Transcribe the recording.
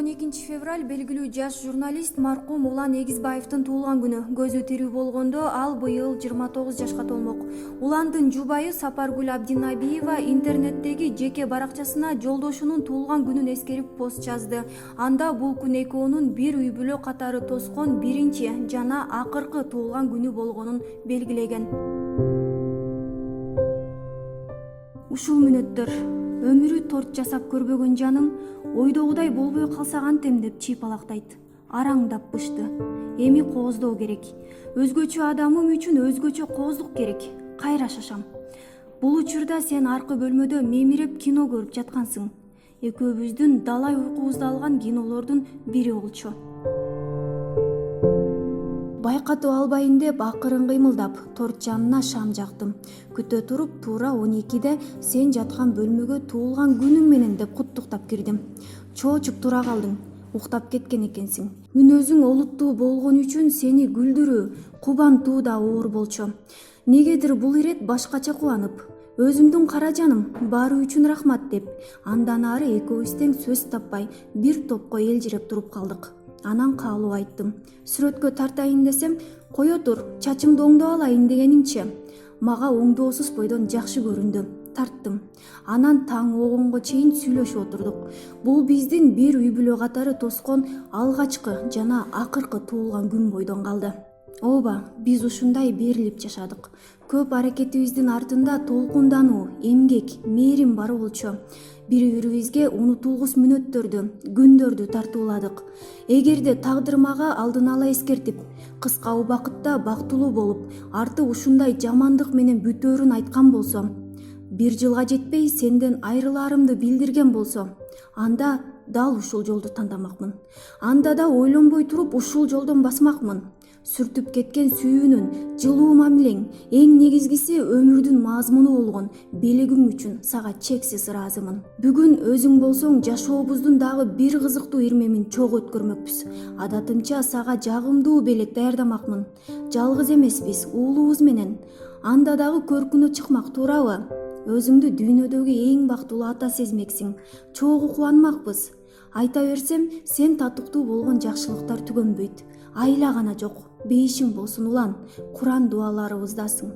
12 февраль белгилүү жаш журналист маркум Улан Эгизбаевдин туулган күнү. Көзү тирүү болгондо ал быйыл 29 жашка толмок. Уландын жубайы Сапаргүл Абдинабиева интернеттеги жеке баракчасына жолдошунун туулган күнүн эскерип пост жазды. Анда бул күн экөөнүн бир үй бүлө катары тоскон биринчи жана акыркы туулган күнү болгонун белгилеген. Ушул мүнөттөр өмүрү торт жасап көрбөгөн жаным ойдогудай болбой калса кантем деп чыйпалактайт. Араңдап бышты. Эми кооздоо керек. Өзгөчө адамым үчүн өзгөчө кооздук керек. Кайра шашам. Бул учурда сен аркы бөлмөдө мемиреп кино көрүп жаткансың. Экөөбүздүн далай уйкубузду алган кинолордун бири болчу. Байкатып албайын деп акырын кыймылдап торт жанына шам жактым. Күтө туруп туура 12де сен жаткан бөлмөгө туулган күнүң менен деп куттуктап кирдим. Чоочуп тура калдың. Уктап кеткен экенсиң. Мүнөзүң олуттуу болгон үчүн сени күлдүрүү, кубантуу да оор болчу. Негедир бул ирет башкача кубанып, өзүмдүн кара жаным, баары үчүн рахмат деп, андан ары экөөбүз тең сөз таппай бир топко элжиреп туруп калдык. Анан каалоо айттым. Сүрөткө тартайын десем, кое тур, чачыңды оңдоп алайын дегениңче. Мага оңдоосуз бойдон жакшы көрүндү. Тарттым. Анан таң огонго чейин сүйлөшүп отурдук. Бул биздин бир үй бүлө катары тоскон алгачкы жана акыркы туулган күн бойдон калды. Ооба, биз ушундай берилип жашадык. Көп аракетибиздин артында толкундануу, эмгек, мээрим бар болчу. Бири-бирибизге унутулгус мүнөттөрдү, күндөрдү тартууладык. Эгерде тагдыр мага алдын ала эскертип, кыска убакытта бактылуу болуп, арты ушундай жамандык менен бүтөөрүн айткан болсо, 1 жылга жетпей сенден айрылаарымды билдирген болсо, анда дал ушул жолду тандамакмын. Анда да ойлонбой туруп ушул жолдон басмакмын. Сүртүп кеткен сүйүүнүн, жылуу мамилең, эң негизгиси өмүрдүн мазмуну болгон белегиң үчүн сага чексиз ыраазымын. Бүгүн өзүң болсоң жашообуздун дагы бир кызыктуу ирмемин чогуу өткөрмөкпүз. Адатымча сага жагымдуу белек даярдамакмын. Жалгыз эмеспиз, уулубуз менен. Анда дагы көркүнө чыкмак, туурабы? Өзүңдү дүйнөдөгү эң бактылуу ата сезмексиң. Чогуу кубанмакпыз. Айта берсем, сен татыктуу болгон жакшылыктар түгөнбөйт. Айла гана жок. Бейишиң болсун Улан. Куран дуаларыбыздасың.